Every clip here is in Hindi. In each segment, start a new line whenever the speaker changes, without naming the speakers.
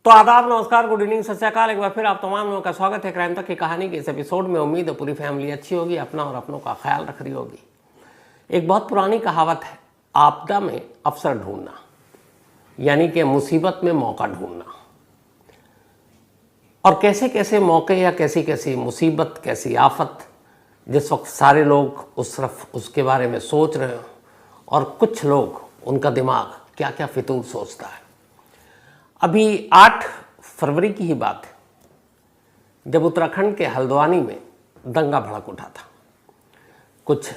तो आदाब, नमस्कार, गुड इवनिंग, सत श्री अकाल। एक बार फिर आप तमाम लोगों का स्वागत है क्राइम तक की कहानी के इस एपिसोड में। उम्मीद है पूरी फैमिली अच्छी होगी, अपना और अपनों का ख्याल रख रही होगी। एक बहुत पुरानी कहावत है, आपदा में अवसर ढूंढना, यानी कि मुसीबत में मौका ढूंढना। और कैसे कैसे मौके या कैसी कैसी मुसीबत, कैसी आफत, जिस वक्त सारे लोग उस तरफ उसके बारे में सोच रहे हो और कुछ लोग, उनका दिमाग क्या क्या फितूर सोचता है। अभी 8 फरवरी की ही बात है, जब उत्तराखंड के हल्द्वानी में दंगा भड़क उठा था। कुछ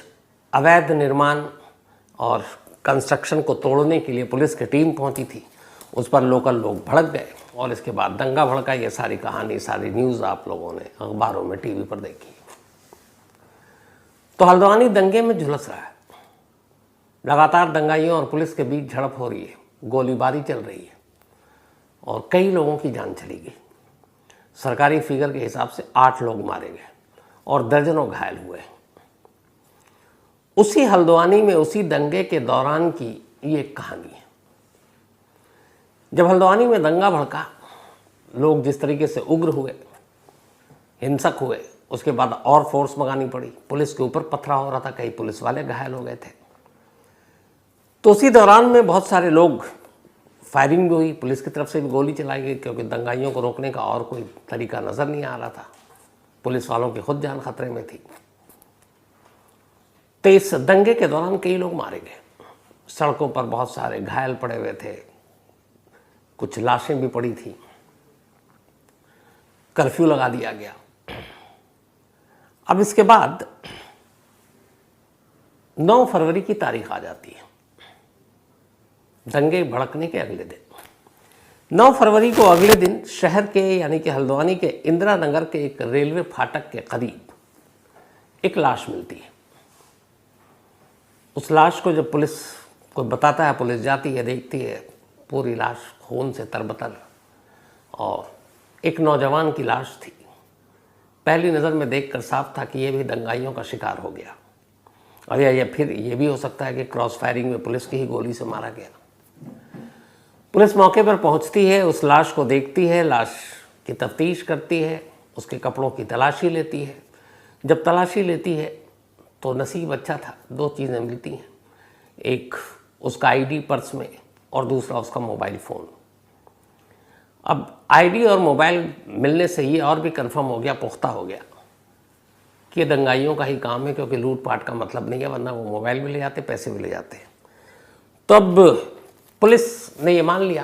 अवैध निर्माण और कंस्ट्रक्शन को तोड़ने के लिए पुलिस की टीम पहुंची थी। उस पर लोकल लोग भड़क गए और इसके बाद दंगा भड़का। ये सारी कहानी, सारी न्यूज़ आप लोगों ने अखबारों में, टीवी पर देखी। तो हल्द्वानी दंगे में झुलस रहा है। लगातार दंगाइयों और पुलिस के बीच झड़प हो रही है, गोलीबारी चल रही है और कई लोगों की जान चली गई। सरकारी फिगर के हिसाब से 8 लोग मारे गए और दर्जनों घायल हुए। उसी हल्द्वानी में उसी दंगे के दौरान की ये कहानी है। जब हल्द्वानी में दंगा भड़का, लोग जिस तरीके से उग्र हुए, हिंसक हुए, उसके बाद और फोर्स मंगानी पड़ी। पुलिस के ऊपर पथराव हो रहा था, कई पुलिस वाले घायल हो गए थे। तो उसी दौरान में बहुत सारे लोग, फायरिंग भी हुई, पुलिस की तरफ से भी गोली चलाई गई, क्योंकि दंगाइयों को रोकने का और कोई तरीका नज़र नहीं आ रहा था। पुलिस वालों की खुद जान खतरे में थी। तो इस दंगे के दौरान कई लोग मारे गए। सड़कों पर बहुत सारे घायल पड़े हुए थे, कुछ लाशें भी पड़ी थी। कर्फ्यू लगा दिया गया। अब इसके बाद 9 फरवरी की तारीख आ जाती है, दंगे भड़कने के अगले दिन। 9 फरवरी को अगले दिन शहर के, यानी कि हल्द्वानी के इंदिरा नगर के एक रेलवे फाटक के करीब एक लाश मिलती है। उस लाश को जब पुलिस को बताता है, पुलिस जाती है, देखती है, पूरी लाश खून से तरबतर और एक नौजवान की लाश थी। पहली नज़र में देखकर साफ था कि यह भी दंगाइयों का शिकार हो गया, और या फिर यह भी हो सकता है कि क्रॉस फायरिंग में पुलिस की ही गोली से मारा गया। पुलिस मौके पर पहुंचती है, उस लाश को देखती है, लाश की तफ्तीश करती है, उसके कपड़ों की तलाशी लेती है। जब तलाशी लेती है तो नसीब अच्छा था, 2 चीज़ें मिलती हैं। एक उसका आईडी पर्स में और दूसरा उसका मोबाइल फ़ोन। अब आईडी और मोबाइल मिलने से ये और भी कंफर्म हो गया, पुख्ता हो गया कि ये दंगाइयों का ही काम है, क्योंकि लूटपाट का मतलब नहीं है, वरना वो मोबाइल भी ले जाते, पैसे भी ले जाते। तब पुलिस ने ये मान लिया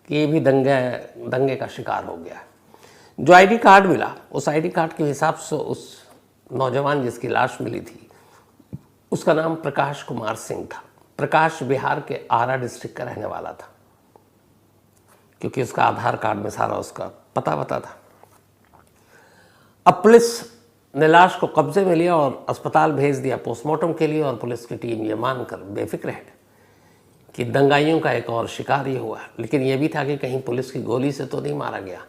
कि ये भी दंगे का शिकार हो गया। जो आईडी कार्ड मिला, उस आईडी कार्ड के हिसाब से उस नौजवान जिसकी लाश मिली थी, उसका नाम प्रकाश कुमार सिंह था। प्रकाश बिहार के आरा डिस्ट्रिक्ट का रहने वाला था, क्योंकि उसका आधार कार्ड में सारा उसका पता था। अब पुलिस ने लाश को कब्जे में लिया और अस्पताल भेज दिया पोस्टमार्टम के लिए, और पुलिस की टीम ये मानकर बेफिक्र है कि दंगाइयों का एक और शिकार ये हुआ। लेकिन ये भी था कि कहीं पुलिस की गोली से तो नहीं मारा गया।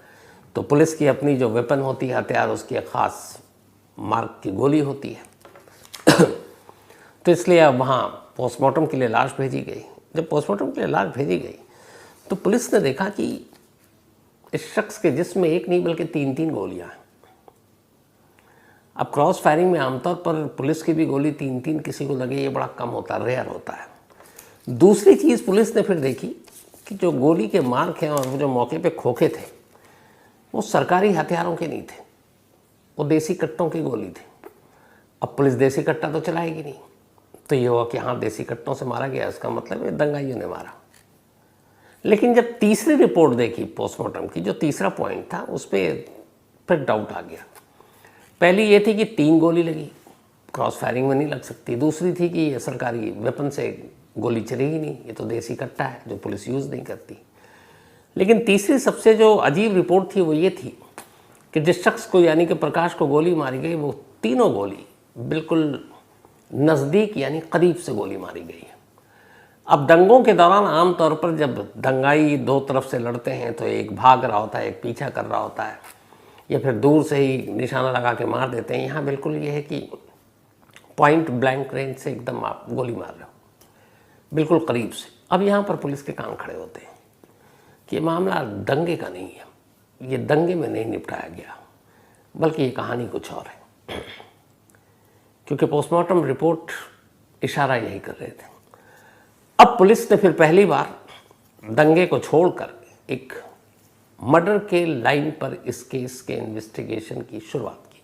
तो पुलिस की अपनी जो वेपन होती है, हथियार, उसकी एक ख़ास मार्क की गोली होती है। तो इसलिए अब वहाँ पोस्टमार्टम के लिए लाश भेजी गई। जब पोस्टमार्टम के लिए लाश भेजी गई तो पुलिस ने देखा कि इस शख्स के जिस्म में एक नहीं बल्कि 3-3 गोलियाँ हैं। अब क्रॉस फायरिंग में आमतौर पर पुलिस की भी गोली 3-3 किसी को लगे, ये बड़ा कम होता है, रेयर होता है। दूसरी चीज़ पुलिस ने फिर देखी कि जो गोली के मार्क हैं और वो जो मौके पे खोखे थे, वो सरकारी हथियारों के नहीं थे, वो देसी कट्टों की गोली थी। अब पुलिस देसी कट्टा तो चलाएगी नहीं, तो ये हुआ कि हाँ, देसी कट्टों से मारा गया, इसका मतलब है दंगाइयों ने मारा। लेकिन जब तीसरी रिपोर्ट देखी पोस्टमार्टम की, जो तीसरा पॉइंट था, उस पर फिर डाउट आ गया। पहली ये थी कि 3 गोली लगी, क्रॉस फायरिंग में नहीं लग सकती। दूसरी थी कि ये सरकारी वेपन से गोली चलेगी नहीं, ये तो देसी कट्टा है जो पुलिस यूज़ नहीं करती। लेकिन तीसरी सबसे जो अजीब रिपोर्ट थी वो ये थी कि जिस शख्स को, यानी कि प्रकाश को गोली मारी गई, वो तीनों गोली बिल्कुल नज़दीक, यानी करीब से गोली मारी गई है। अब दंगों के दौरान आमतौर पर जब दंगाई 2 तरफ से लड़ते हैं तो एक भाग रहा होता है, एक पीछा कर रहा होता है, या फिर दूर से ही निशाना लगा के मार देते हैं। यहाँ बिल्कुल ये है कि पॉइंट ब्लैंक रेंज से एकदम आप गोली मार रहे हो, बिल्कुल करीब से। अब यहाँ पर पुलिस के कान खड़े होते हैं कि मामला दंगे का नहीं है, ये दंगे में नहीं निपटाया गया, बल्कि ये कहानी कुछ और है। क्योंकि पोस्टमार्टम रिपोर्ट इशारा यही कर रहे थे। अब पुलिस ने फिर पहली बार दंगे को छोड़कर एक मर्डर के लाइन पर इस केस के इन्वेस्टिगेशन की शुरुआत की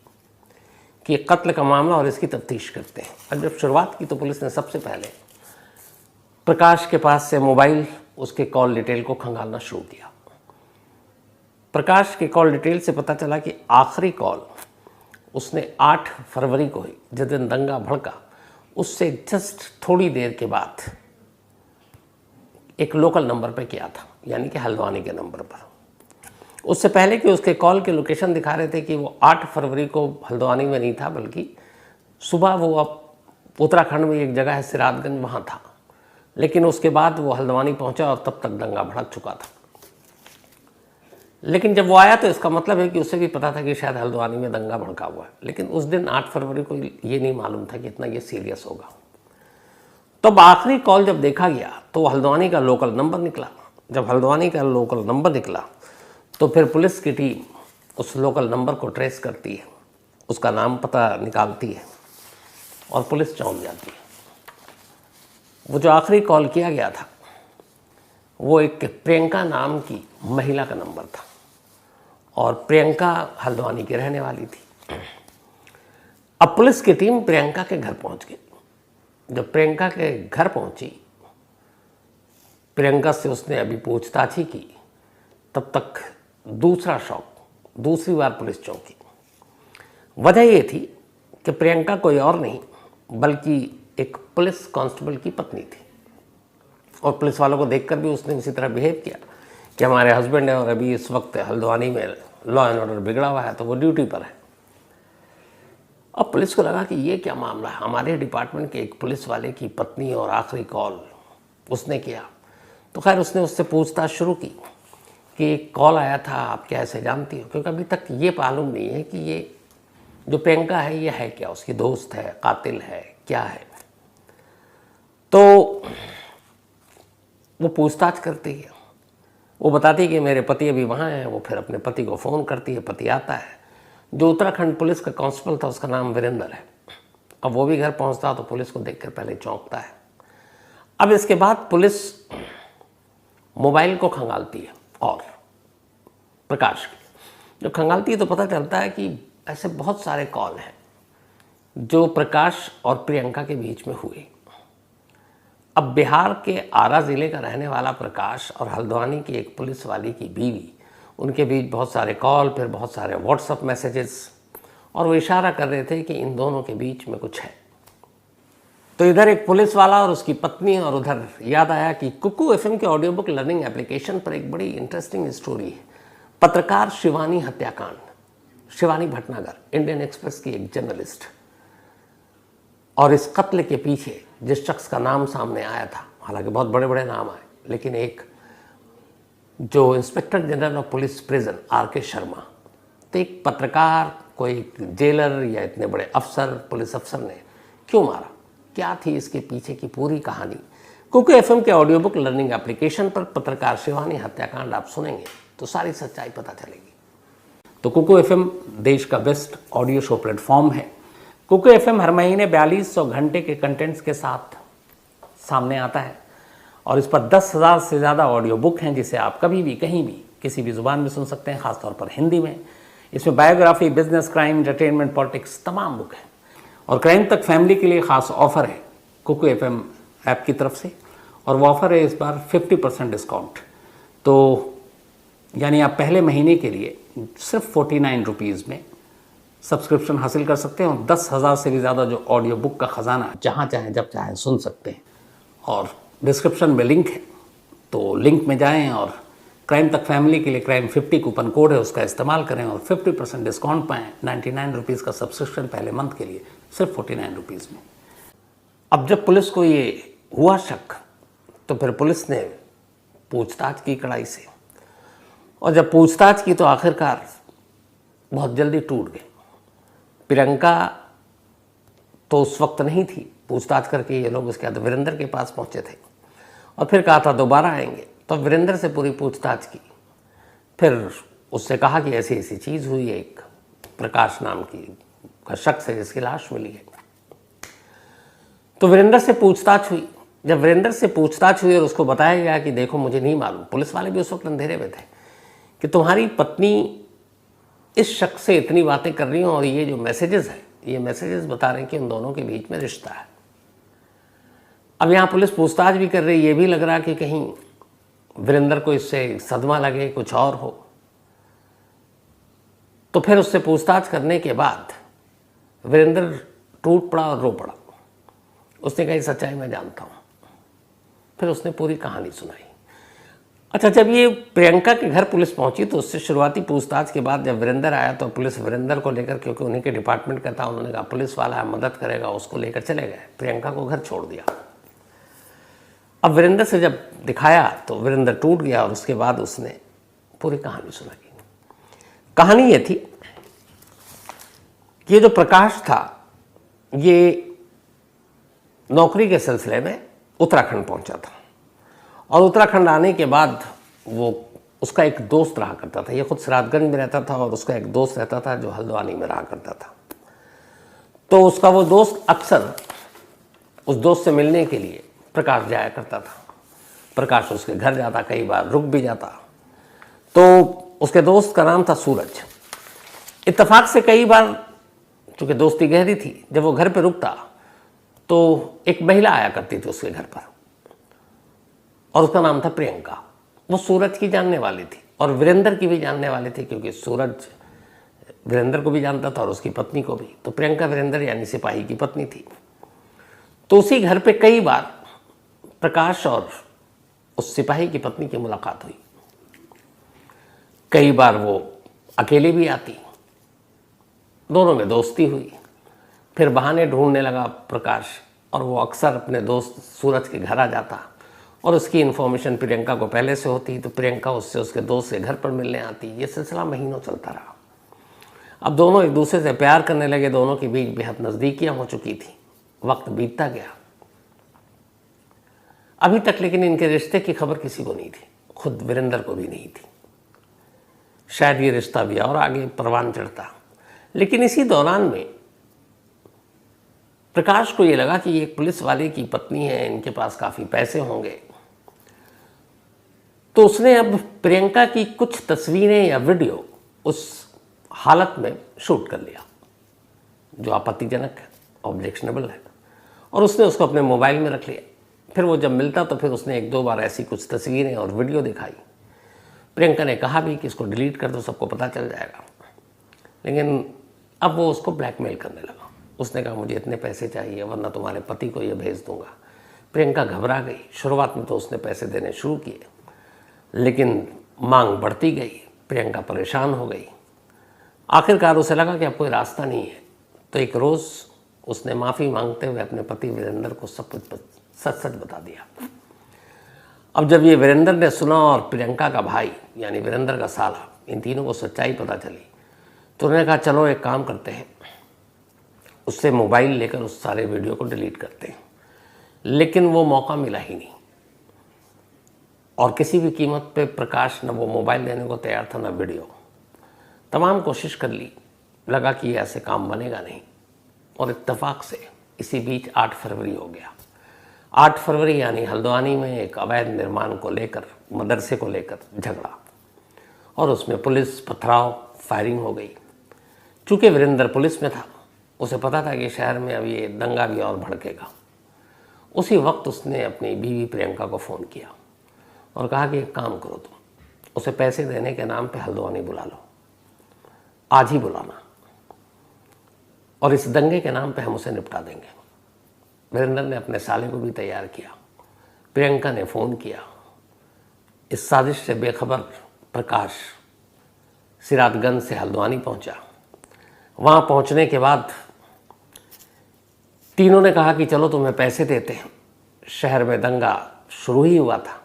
कि कत्ल का मामला और इसकी तफ्तीश करते हैं। और जब शुरुआत की तो पुलिस ने सबसे पहले प्रकाश के पास से मोबाइल, उसके कॉल डिटेल को खंगालना शुरू किया। प्रकाश के कॉल डिटेल से पता चला कि आखिरी कॉल उसने 8 फरवरी को ही, जिस दिन दंगा भड़का, उससे जस्ट थोड़ी देर के बाद एक लोकल नंबर पर किया था, यानी कि हल्द्वानी के नंबर पर। उससे पहले कि उसके कॉल के लोकेशन दिखा रहे थे कि वो 8 फरवरी को हल्द्वानी में नहीं था, बल्कि सुबह वो अब उत्तराखंड में एक जगह है सिराजगंज, वहाँ था। लेकिन उसके बाद वो हल्द्वानी पहुँचा और तब तक दंगा भड़क चुका था। लेकिन जब वो आया तो इसका मतलब है कि उसे भी पता था कि शायद हल्द्वानी में दंगा भड़का हुआ है। लेकिन उस दिन 8 फरवरी को ये नहीं मालूम था कि इतना ये सीरियस होगा। तब आखिरी कॉल जब देखा गया तो हल्द्वानी का लोकल नंबर निकला। जब हल्द्वानी का लोकल नंबर निकला तो फिर पुलिस की टीम उस लोकल नंबर को ट्रेस करती है, उसका नाम पता निकालती है और पुलिस चौंक जाती है। वो जो आखिरी कॉल किया गया था वो एक प्रियंका नाम की महिला का नंबर था और प्रियंका हल्द्वानी की रहने वाली थी। अब पुलिस की टीम प्रियंका के घर पहुंच गई। जब प्रियंका के घर पहुंची, प्रियंका से उसने अभी पूछताछ ही की, तब तक दूसरा शॉक, दूसरी बार पुलिस चौंकी। वजह ये थी कि प्रियंका कोई और नहीं बल्कि एक पुलिस कांस्टेबल की पत्नी थी और पुलिस वालों को देखकर भी उसने उसी तरह बिहेव किया कि हमारे हस्बैंड है और अभी इस वक्त हल्द्वानी में लॉ एंड ऑर्डर बिगड़ा हुआ है तो वो ड्यूटी पर है। अब पुलिस को लगा कि ये क्या मामला है, हमारे डिपार्टमेंट के एक पुलिस वाले की पत्नी और आखिरी कॉल उसने किया। तो खैर उसने उससे पूछताछ शुरू की कि एक कॉल आया था, आप क्या ऐसे जानती हो? क्योंकि अभी तक ये मालूम नहीं है कि ये जो प्रियंका है ये है क्या, उसकी दोस्त है, कातिल है, क्या है। तो वो पूछताछ करती है, वो बताती है कि मेरे पति अभी वहाँ हैं। वो फिर अपने पति को फ़ोन करती है, पति आता है। जो उत्तराखंड पुलिस का कांस्टेबल था उसका नाम वीरेंद्र है। अब वो भी घर पहुँचता तो पुलिस को देखकर पहले चौंकता है। अब इसके बाद पुलिस मोबाइल को खंगालती है और प्रकाश की जो खंगालती है तो पता चलता है कि ऐसे बहुत सारे कॉल हैं जो प्रकाश और प्रियंका के बीच में हुए। अब बिहार के आरा ज़िले का रहने वाला प्रकाश और हल्द्वानी की एक पुलिस वाली की बीवी, उनके बीच बहुत सारे कॉल, फिर बहुत सारे व्हाट्सएप मैसेजेस, और वो इशारा कर रहे थे कि इन दोनों के बीच में कुछ है। तो इधर एक पुलिस वाला और उसकी पत्नी, और उधर याद आया कि कुकू एफएम के ऑडियो बुक लर्निंग एप्लीकेशन पर एक बड़ी इंटरेस्टिंग स्टोरी है, पत्रकार शिवानी हत्याकांड। शिवानी भटनागर, इंडियन एक्सप्रेस की एक जर्नलिस्ट, और इस कत्ल के पीछे जिस शख्स का नाम सामने आया था, हालांकि बहुत बड़े बड़े नाम आए, लेकिन एक जो inspector general of police prison R K. Sharma, तो एक पत्रकार को एक जेलर या इतने बड़े अफसर, पुलिस अफसर ने क्यों मारा, क्या थी इसके पीछे की पूरी कहानी। कुकू एफएम के ऑडियो बुक लर्निंग एप्लीकेशन पर पत्रकार शिवानी हत्याकांड आप सुनेंगे तो सारी सच्चाई पता चलेगी। तो कुकू एफएम देश का बेस्ट ऑडियो शो प्लेटफॉर्म है। कुकू एफएम हर महीने 4200 घंटे के कंटेंट्स के साथ सामने आता है और इस पर 10,000 से ज़्यादा ऑडियो बुक हैं जिसे आप कभी भी, कहीं भी, किसी भी ज़ुबान में सुन सकते हैं, ख़ासतौर पर हिंदी में। इसमें biography, business, crime, entertainment, politics, तमाम बुक हैं। और क्राइम तक फैमिली के लिए ख़ास ऑफ़र है कुकू एफएम ऐप की तरफ से, और वो ऑफ़र है इस बार 50% डिस्काउंट। तो यानी आप पहले महीने के लिए सिर्फ 49 रुपीज़ में सब्सक्रिप्शन हासिल कर सकते हैं और 10,000 से भी ज़्यादा जो ऑडियो बुक का ख़जाना जहाँ चाहें जब चाहें सुन सकते हैं। और डिस्क्रिप्शन में लिंक है, तो लिंक में जाएं और क्राइम तक फैमिली के लिए क्राइम 50 कूपन कोड है, उसका इस्तेमाल करें और 50% डिस्काउंट पाएँ। 99 रुपीज़ का सब्सक्रिप्शन पहले मंथ के लिए सिर्फ 49 रुपीज़ में। अब जब पुलिस को ये हुआ शक तो फिर पुलिस ने पूछताछ की कड़ाई से, और जब पूछताछ की तो आखिरकार बहुत जल्दी टूट गए। प्रियंका तो उस वक्त नहीं थी, पूछताछ करके ये लोग उसके बाद वीरेंद्र के पास पहुंचे थे और फिर कहा था दोबारा आएंगे, तो वीरेंद्र से पूरी पूछताछ की। फिर उससे कहा कि ऐसी ऐसी चीज़ हुई है, एक प्रकाश नाम की का शख्स है जिसकी लाश मिली है। तो वीरेंद्र से पूछताछ हुई। जब वीरेंद्र से पूछताछ हुई और उसको बताया गया कि देखो मुझे नहीं मालूम, पुलिस वाले भी उस वक्त अंधेरे में थे, कि तुम्हारी पत्नी इस शख्स से इतनी बातें कर रही हो और ये जो मैसेजेस हैं, ये मैसेजेस बता रहे हैं कि उन दोनों के बीच में रिश्ता है। अब यहाँ पुलिस पूछताछ भी कर रही, ये भी लग रहा कि कहीं वीरेंद्र को इससे सदमा लगे, कुछ और हो। तो फिर उससे पूछताछ करने के बाद वीरेंद्र टूट पड़ा और रो पड़ा। उसने कहा सच्चाई मैं जानता हूँ। फिर उसने पूरी कहानी सुनाई। अच्छा, जब ये प्रियंका के घर पुलिस पहुंची तो उससे शुरुआती पूछताछ के बाद जब वीरेंद्र आया तो पुलिस वीरेंद्र को लेकर, क्योंकि उन्हीं के डिपार्टमेंट का था, उन्होंने कहा पुलिस वाला है, मदद करेगा, उसको लेकर चले गए। प्रियंका को घर छोड़ दिया। अब वीरेंद्र से जब दिखाया तो वीरेंद्र टूट गया और उसके बाद उसने पूरी कहानी सुनाई। कहानी ये थी कि ये जो प्रकाश था ये नौकरी के सिलसिले में उत्तराखंड पहुंचा था और उत्तराखंड आने के बाद वो उसका एक दोस्त रहा करता था। ये खुद सिराजगंज में रहता था और उसका एक दोस्त रहता था जो हल्द्वानी में रहा करता था। तो उसका वो दोस्त अक्सर उस दोस्त से मिलने के लिए प्रकाश जाया करता था। प्रकाश उसके घर जाता, कई बार रुक भी जाता। तो उसके दोस्त का नाम था सूरज। इत्तेफाक से कई बार, चूँकि दोस्ती गहरी थी, जब वो घर पे रुकता तो एक महिला आया करती थी उसके घर पर और उसका नाम था प्रियंका। वो सूरज की जानने वाली थी और वीरेंद्र की भी जानने वाली थी, क्योंकि सूरज वीरेंद्र को भी जानता था और उसकी पत्नी को भी। तो प्रियंका वीरेंद्र यानी सिपाही की पत्नी थी। तो उसी घर पे कई बार प्रकाश और उस सिपाही की पत्नी की मुलाकात हुई। कई बार वो अकेले भी आती, दोनों में दोस्ती हुई। फिर बहाने ढूंढने लगा प्रकाश और वो अक्सर अपने दोस्त सूरज के घर आ जाता और उसकी इन्फॉर्मेशन प्रियंका को पहले से होती, तो प्रियंका उससे उसके दोस्त के घर पर मिलने आती। ये सिलसिला महीनों चलता रहा। अब दोनों एक दूसरे से प्यार करने लगे, दोनों के बीच बेहद नज़दीकियाँ हो चुकी थी। वक्त बीतता गया। अभी तक लेकिन इनके रिश्ते की खबर किसी को नहीं थी, खुद वीरेंद्र को भी नहीं थी। शायद ये रिश्ता भी और आगे परवान चढ़ता। लेकिन इसी दौरान में प्रकाश को ये लगा कि ये एक पुलिस वाले की पत्नी है, इनके पास काफ़ी पैसे होंगे। तो उसने अब प्रियंका की कुछ तस्वीरें या वीडियो उस हालत में शूट कर लिया जो आपत्तिजनक है, ऑब्जेक्शनेबल है, और उसने उसको अपने मोबाइल में रख लिया। फिर वो जब मिलता तो फिर उसने एक दो बार ऐसी कुछ तस्वीरें और वीडियो दिखाई। प्रियंका ने कहा भी कि इसको डिलीट कर दो, सबको पता चल जाएगा। लेकिन अब वो उसको ब्लैकमेल करने लगा। उसने कहा मुझे इतने पैसे चाहिए वरना तुम्हारे पति को ये भेज दूंगा। प्रियंका घबरा गई। शुरुआत में तो उसने पैसे देने शुरू किए, लेकिन मांग बढ़ती गई। प्रियंका परेशान हो गई। आखिरकार उसे लगा कि अब कोई रास्ता नहीं है, तो एक रोज़ उसने माफ़ी मांगते हुए अपने पति वीरेंद्र को सब कुछ सच सच बता दिया। अब जब ये वीरेंद्र ने सुना और प्रियंका का भाई यानी वीरेंद्र का साला, इन तीनों को सच्चाई पता चली, तो उन्होंने कहा चलो एक काम करते हैं, उससे मोबाइल लेकर उस सारे वीडियो को डिलीट करते हैं। लेकिन वो मौका मिला ही नहीं और किसी भी कीमत पे प्रकाश न वो मोबाइल देने को तैयार था न वीडियो। तमाम कोशिश कर ली, लगा कि ऐसे काम बनेगा नहीं। और इत्तेफाक से इसी बीच 8 फरवरी हो गया। 8 फरवरी यानी हल्द्वानी में एक अवैध निर्माण को लेकर, मदरसे को लेकर झगड़ा, और उसमें पुलिस पथराव, फायरिंग हो गई। चूँकि वीरेंद्र पुलिस में था, उसे पता था कि शहर में अब ये दंगा भी और भड़केगा। उसी वक्त उसने अपनी बीवी प्रियंका को फ़ोन किया और कहा कि एक काम करो, तुम उसे पैसे देने के नाम पे हल्द्वानी बुला लो, आज ही बुलाना, और इस दंगे के नाम पे हम उसे निपटा देंगे। वीरेंद्र ने अपने साले को भी तैयार किया। प्रियंका ने फ़ोन किया। इस साजिश से बेखबर प्रकाश सिराजगंज से हल्द्वानी पहुंचा। वहाँ पहुंचने के बाद तीनों ने कहा कि चलो तुम्हें पैसे देते हैं। शहर में दंगा शुरू ही हुआ था।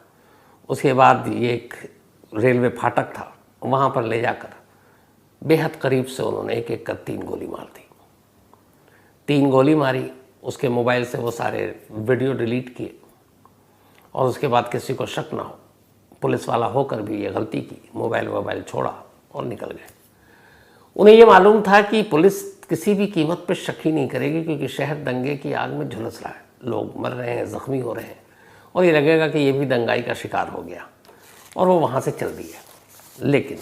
उसके बाद ये एक रेलवे फाटक था, वहाँ पर ले जाकर बेहद करीब से उन्होंने एक एक कर 3 गोली मार दी। 3 गोली मारी, उसके मोबाइल से वो सारे वीडियो डिलीट किए और उसके बाद किसी को शक ना हो पुलिस वाला होकर भी ये गलती की, मोबाइल छोड़ा और निकल गए। उन्हें ये मालूम था कि पुलिस किसी भी कीमत पर शक ही नहीं करेगी, क्योंकि शहर दंगे की आग में झुलस रहा है, लोग मर रहे हैं, ज़ख्मी हो रहे हैं, और ये लगेगा कि ये भी दंगाई का शिकार हो गया, और वो वहाँ से चल दिए। लेकिन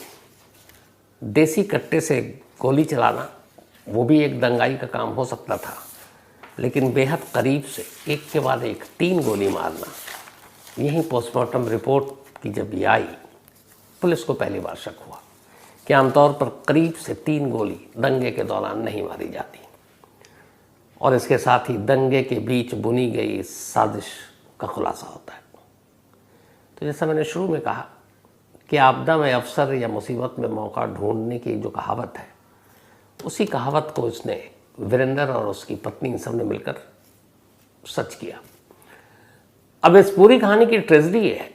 देसी कट्टे से गोली चलाना वो भी एक दंगाई का काम हो सकता था, लेकिन बेहद करीब से एक के बाद एक 3 गोली मारना, यही पोस्टमार्टम रिपोर्ट की जब ये आई, पुलिस को पहली बार शक हुआ कि आमतौर पर करीब से 3 गोली दंगे के दौरान नहीं मारी जाती, और इसके साथ ही दंगे के बीच बुनी गई इस साजिश का खुलासा होता है। तो जैसा मैंने शुरू में कहा कि आपदा में अवसर या मुसीबत में मौका ढूंढने की जो कहावत है, उसी कहावत को इसने वीरेंद्र और उसकी पत्नी सबने मिलकर सच किया। अब इस पूरी कहानी की ट्रेजेडी ये है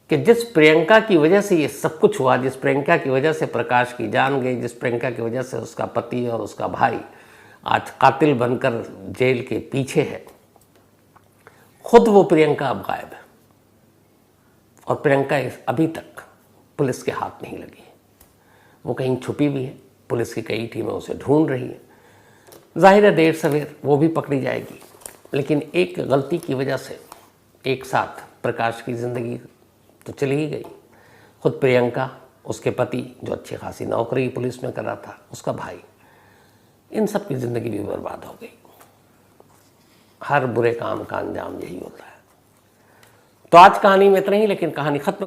कि जिस प्रियंका की वजह से ये सब कुछ हुआ, जिस प्रियंका की वजह से प्रकाश की जान गई, जिस प्रियंका की वजह से उसका पति और उसका भाई आज कातिल बनकर जेल के पीछे है, खुद वो प्रियंका अब गायब है, और प्रियंका अभी तक पुलिस के हाथ नहीं लगी है। वो कहीं छुपी भी है, पुलिस की कई टीमें उसे ढूंढ रही हैं। जाहिर है देर सवेर वो भी पकड़ी जाएगी, लेकिन एक गलती की वजह से एक साथ प्रकाश की ज़िंदगी तो चली ही गई, खुद प्रियंका, उसके पति जो अच्छी खासी नौकरी पुलिस में कर रहा था, उसका भाई, इन सब की ज़िंदगी भी बर्बाद हो गई। हर बुरे काम का अंजाम यही होता है। तो आज कहानी में इतना ही, लेकिन कहानी खत्म